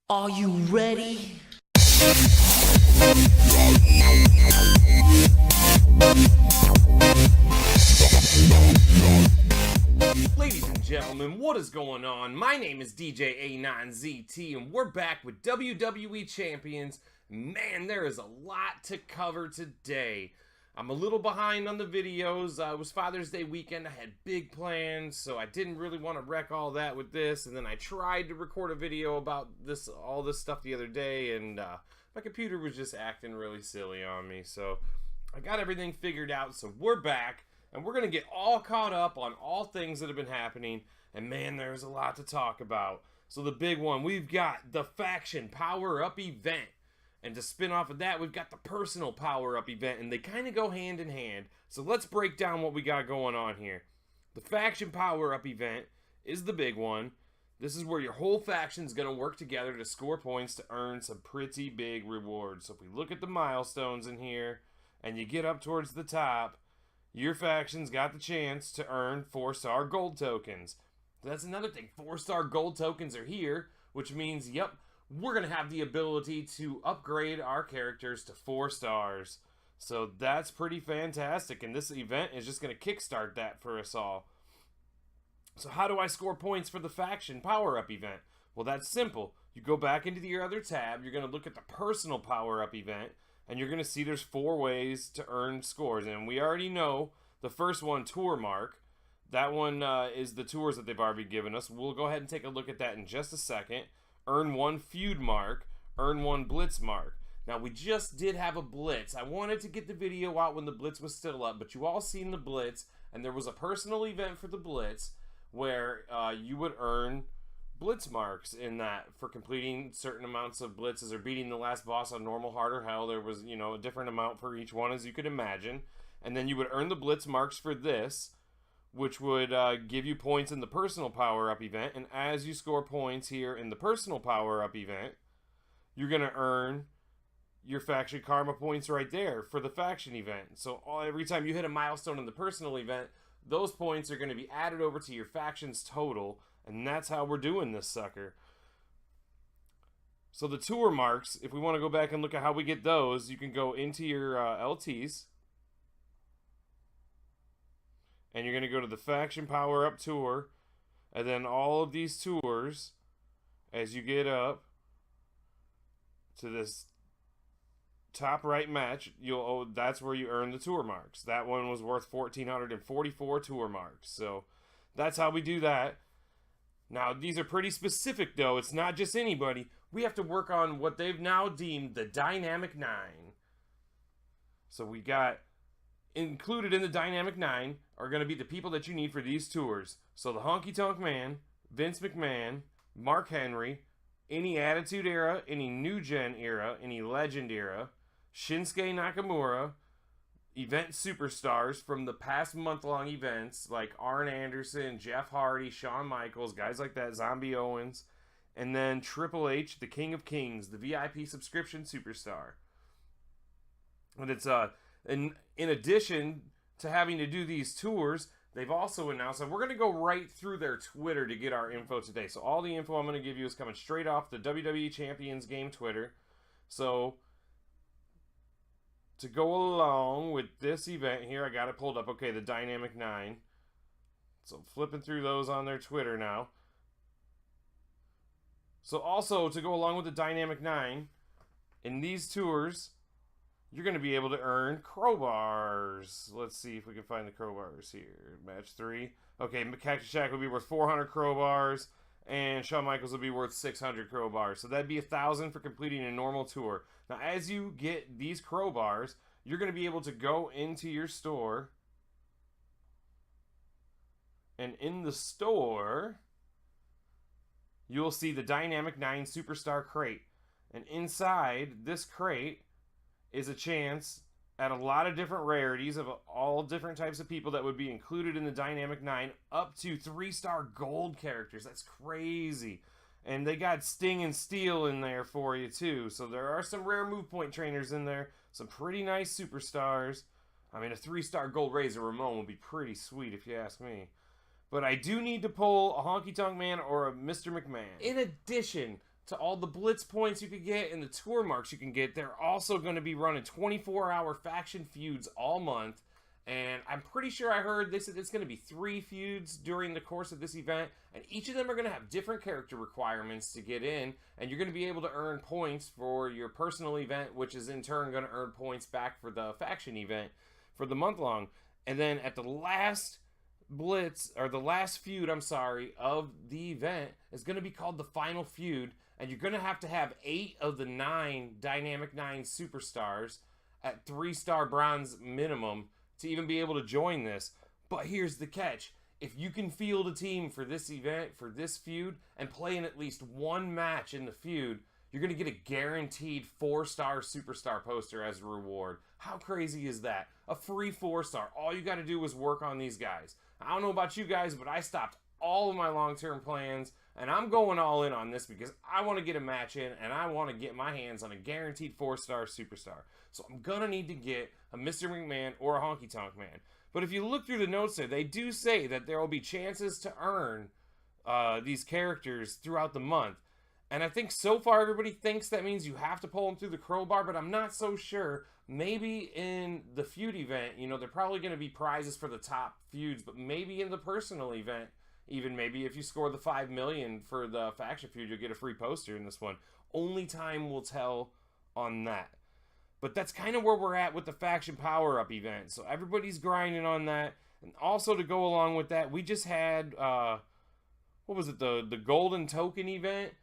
Are you ready? Ladies and gentlemen, what is going on? My name is DJ A9ZT and we're back with WWE Champions. Man, there is a lot to cover today. I'm a little behind on the videos. It was Father's Day weekend. I had big plans, so I didn't really want to wreck all that with this. And then I tried to record a video about all this stuff the other day, and my computer was just acting really silly on me. So I got everything figured out, so we're back. And we're going to get all caught up on all things that have been happening. And man, there's a lot to talk about. So the big one, we've got the Faction Power-Up event. And to spin off of that, we've got the Personal Power-Up event. And they kind of go hand in hand. So let's break down what we got going on here. The Faction Power-Up event is the big one. This is where your whole faction's going to work together to score points to earn some pretty big rewards. So if we look at the milestones in here, and you get up towards the top, your faction's got the chance to earn 4-star gold tokens. That's another thing. 4-star gold tokens are here, which means, yep, we're going to have the ability to upgrade our characters to 4 stars. So that's pretty fantastic, and this event is just going to kickstart that for us all. So how do I score points for the Faction Power-Up event? Well, that's simple. You go back into your other tab, you're going to look at the Personal Power-Up event, and you're going to see there's 4 ways to earn scores. And we already know the first one, Tour Mark. That one is the tours that they've already given us. We'll go ahead and take a look at that in just a second. Earn 1 Feud Mark. Earn 1 Blitz Mark. Now, we just did have a Blitz. I wanted to get the video out when the Blitz was still up, but you all seen the Blitz. And there was a personal event for the Blitz where you would earn Blitz marks in that for completing certain amounts of blitzes or beating the last boss on normal, hard, or hell. There was, a different amount for each one, as you could imagine. And then you would earn the Blitz marks for this, which would give you points in the Personal Power-Up event. And as you score points here in the Personal Power-Up event, you're going to earn your Faction Karma points right there for the Faction event. So every time you hit a milestone in the Personal event, those points are going to be added over to your Faction's total. And that's how we're doing this sucker. So the tour marks, if we want to go back and look at how we get those, you can go into your LTs. And you're going to go to the Faction Power-Up Tour. And then all of these tours, as you get up to this top right match, that's where you earn the tour marks. That one was worth 1,444 tour marks. So that's how we do that. Now, these are pretty specific, though. It's not just anybody. We have to work on what they've now deemed the Dynamic 9. So we got included in the Dynamic 9 are going to be the people that you need for these tours. So the Honky Tonk Man, Vince McMahon, Mark Henry, any Attitude Era, any New Gen Era, any Legend Era, Shinsuke Nakamura, event superstars from the past month-long events like Arn Anderson, Jeff Hardy, Shawn Michaels, guys like that, Zombie Owens, and then Triple H, the King of Kings, the VIP subscription superstar. And it's in addition to having to do these tours, they've also announced, and we're going to go right through their Twitter to get our info today. So all the info I'm going to give you is coming straight off the WWE Champions Game Twitter. So to go along with this event here, I got it pulled up. Okay, the Dynamic 9. So flipping through those on their Twitter now. So also, to go along with the Dynamic 9, in these tours, you're going to be able to earn crowbars. Let's see if we can find the crowbars here. Match 3. Okay, Cactus Jack will be worth 400 crowbars, and Shawn Michaels will be worth 600 crowbars. So that'd be 1,000 for completing a normal tour. Now, as you get these crowbars, you're going to be able to go into your store. And in the store, you'll see the Dynamic 9 Superstar Crate. And inside this crate is a chance at a lot of different rarities of all different types of people that would be included in the Dynamic 9, up to 3-star gold characters. That's crazy. And they got Sting and Steel in there for you, too. So there are some rare move point trainers in there. Some pretty nice superstars. I mean, a 3-star gold Razor Ramon would be pretty sweet, if you ask me. But I do need to pull a Honky Tonk Man or a Mr. McMahon. In addition, to all the Blitz points you could get and the tour marks you can get, they're also going to be running 24-hour faction feuds all month. And I'm pretty sure I heard they said it's going to be 3 feuds during the course of this event. And each of them are going to have different character requirements to get in. And you're going to be able to earn points for your personal event, which is in turn going to earn points back for the faction event for the month long. And then at the last Blitz, or the last feud, I'm sorry, of the event is going to be called the Final Feud. And you're going to have 8 of the 9 Dynamic 9 superstars at 3-star bronze minimum to even be able to join this. But here's the catch. If you can field a team for this event, for this feud, and play in at least one match in the feud, you're going to get a guaranteed 4-star superstar poster as a reward. How crazy is that? A free 4-star. All you got to do is work on these guys. I don't know about you guys, but I stopped all of my long-term plans, and I'm going all in on this because I want to get a match in, and I want to get my hands on a guaranteed 4-star superstar. So I'm going to need to get a Mr. McMahon or a Honky Tonk Man. But if you look through the notes there, they do say that there will be chances to earn these characters throughout the month. And I think so far everybody thinks that means you have to pull them through the crowbar, but I'm not so sure. Maybe in the feud event, you know, they're probably going to be prizes for the top feuds, but maybe in the personal event, even maybe if you score the 5 million for the faction feud, you'll get a free poster in this one. Only time will tell on that. But that's kind of where we're at with the faction power-up event. So everybody's grinding on that. And also to go along with that, we just had, what was it, the golden token event.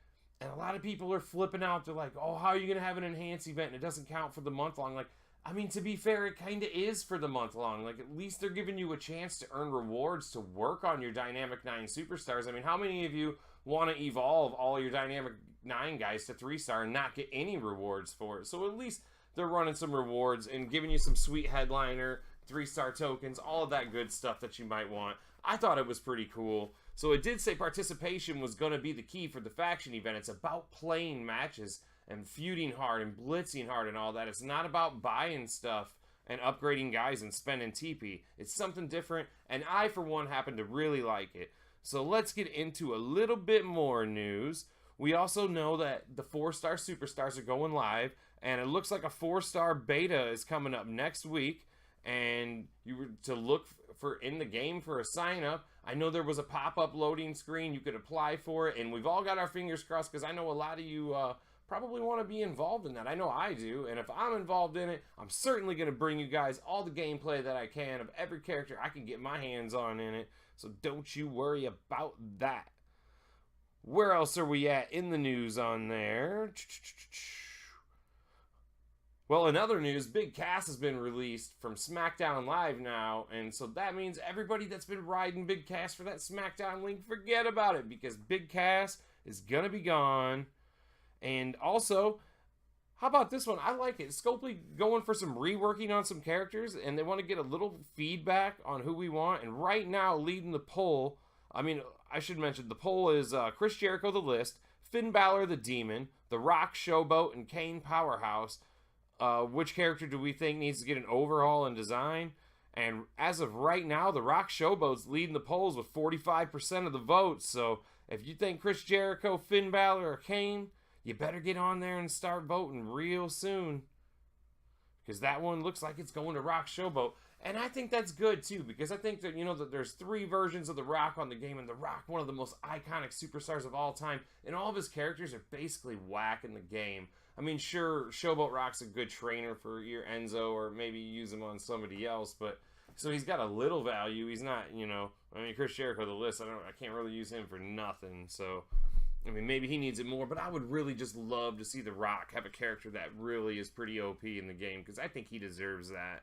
And a lot of people are flipping out. They're like, oh, how are you going to have an enhanced event and it doesn't count for the month long? Like, I mean, to be fair, it kind of is for the month long. Like, at least they're giving you a chance to earn rewards to work on your Dynamic 9 superstars. I mean, how many of you want to evolve all your Dynamic 9 guys to 3-star and not get any rewards for it? So at least they're running some rewards and giving you some sweet headliner, 3-star tokens, all of that good stuff that you might want. I thought it was pretty cool. So it did say participation was going to be the key for the faction event. It's about playing matches and feuding hard and blitzing hard and all that. It's not about buying stuff and upgrading guys and spending TP. It's something different, and I, for one, happen to really like it. So let's get into a little bit more news. We also know that the 4-star superstars are going live, and it looks like a 4-star beta is coming up next week, and you were to look for in the game for a sign-up. I know there was a pop-up loading screen. You could apply for it, and we've all got our fingers crossed because I know a lot of you probably want to be involved in that. I know I do, and if I'm involved in it, I'm certainly going to bring you guys all the gameplay that I can of every character I can get my hands on in it, so don't you worry about that. Where else are we at in the news on there? Well, in other news, Big Cass has been released from SmackDown Live now, and so that means everybody that's been riding Big Cass for that SmackDown link, forget about it, because Big Cass is going to be gone. And also, how about this one? I like it. Scopely going for some reworking on some characters, and they want to get a little feedback on who we want, and right now leading the poll, I mean, I should mention, the poll is Chris Jericho, the List, Finn Balor, the Demon, The Rock, Showboat, and Kane, Powerhouse. Which character do we think needs to get an overhaul in design? And as of right now, The Rock Showboat's leading the polls with 45% of the votes. So if you think Chris Jericho, Finn Balor, or Kane, you better get on there and start voting real soon. Because that one looks like it's going to Rock Showboat. And I think that's good too, because I think that, you know, that there's 3 versions of The Rock on the game, and The Rock, one of the most iconic superstars of all time, and all of his characters are basically whack in the game. I mean, sure, Showboat Rock's a good trainer for your Enzo, or maybe use him on somebody else, but so he's got a little value. He's not, you know, I mean, Chris Jericho, the List, I can't really use him for nothing. So, I mean, maybe he needs it more, but I would really just love to see The Rock have a character that really is pretty OP in the game, because I think he deserves that.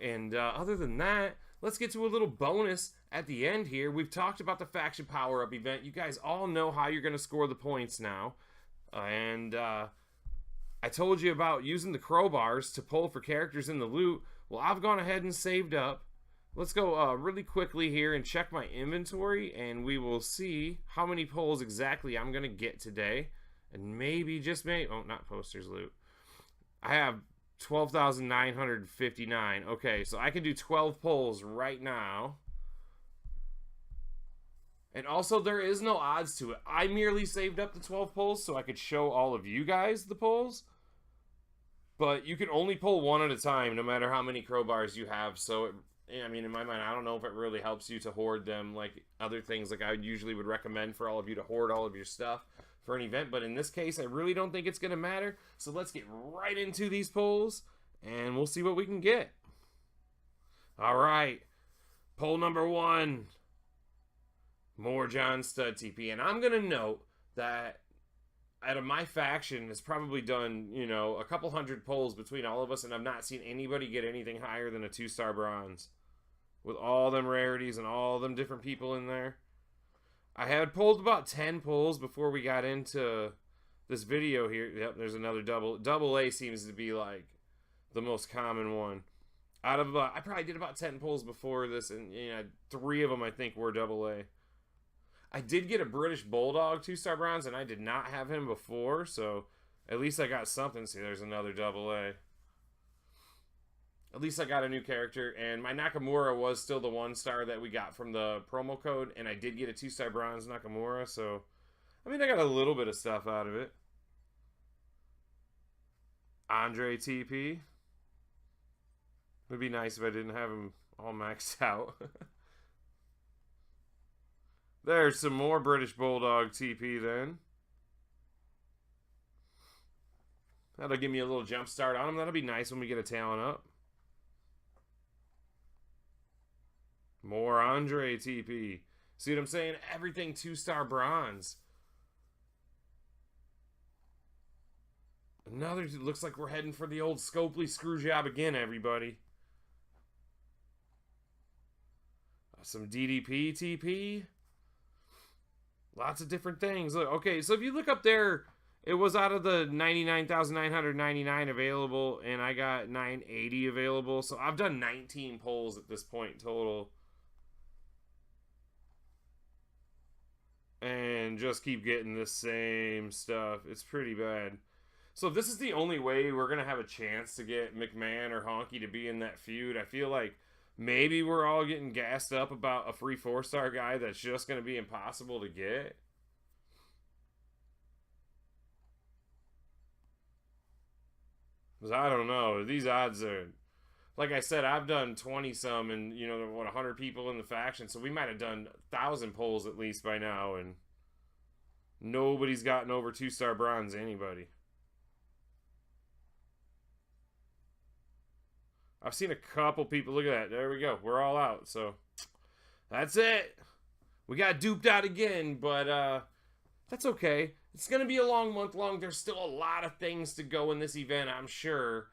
And other than that, let's get to a little bonus at the end here. We've talked about the Faction Power-Up event. You guys all know how you're going to score the points now. And I told you about using the crowbars to pull for characters in the loot. Well, I've gone ahead and saved up. Let's go really quickly here and check my inventory, and we will see how many pulls exactly I'm going to get today. And maybe, just maybe, oh, not posters loot. I have 12,959. Okay, so I can do 12 pulls right now. And also, there is no odds to it. I merely saved up the 12 pulls so I could show all of you guys the pulls. But you can only pull one at a time, no matter how many crowbars you have. So, I mean, in my mind, I don't know if it really helps you to hoard them like other things like I usually would recommend for all of you to hoard all of your stuff for an event. But in this case, I really don't think it's going to matter. So let's get right into these pulls, and we'll see what we can get. All right. Pull number 1. More John Stud TP. And I'm going to note that out of my faction has probably done, you know, a couple hundred pulls between all of us, and I've not seen anybody get anything higher than a 2-star bronze. With all them rarities and all them different people in there. I had pulled about 10 pulls before we got into this video here. Yep, there's another double. Double A seems to be like the most common one. Out of I probably did about 10 pulls before this, and you know, 3 of them I think were double A. I did get a British Bulldog 2-star bronze, and I did not have him before, so at least I got something. See, there's another double A. At least I got a new character, and my Nakamura was still the 1-star that we got from the promo code, and I did get a 2-star bronze Nakamura, so I mean, I got a little bit of stuff out of it. Andre TP. Would be nice if I didn't have him all maxed out. There's some more British Bulldog TP then. That'll give me a little jump start on him. That'll be nice when we get a talent up. More Andre TP. See what I'm saying? Everything 2-star bronze. Another, looks like we're heading for the old Scopely screw job again, everybody. Some DDP TP. Lots of different things. Look, okay, so if you look up there, it was out of the 99,999 available, and I got 980 available. So I've done 19 pulls at this point total. And just keep getting the same stuff. It's pretty bad. So if this is the only way we're going to have a chance to get McMahon or Honky to be in that feud, I feel like maybe we're all getting gassed up about a free 4-star guy that's just going to be impossible to get. Because I don't know. These odds are... Like I said, I've done 20-some and, you know, what, 100 people in the faction. So we might have done 1,000 polls at least by now. And nobody's gotten over 2-star bronze, anybody. I've seen a couple people. Look at that. There we go. We're all out. So that's it. We got duped out again, but that's okay. It's going to be a long month long. There's still a lot of things to go in this event, I'm sure,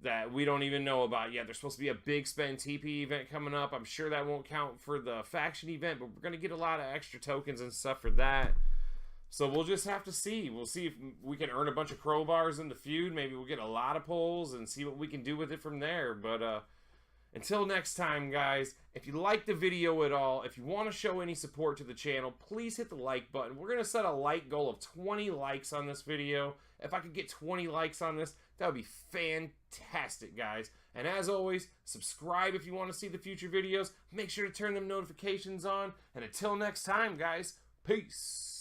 that we don't even know about yet. There's supposed to be a big spend TP event coming up. I'm sure that won't count for the faction event, but we're going to get a lot of extra tokens and stuff for that. So we'll just have to see. We'll see if we can earn a bunch of crowbars in the feud. Maybe we'll get a lot of pulls and see what we can do with it from there. But until next time, guys, if you liked the video at all, if you want to show any support to the channel, please hit the like button. We're going to set a like goal of 20 likes on this video. If I could get 20 likes on this, that would be fantastic, guys. And as always, subscribe if you want to see the future videos. Make sure to turn them notifications on. And until next time, guys, peace.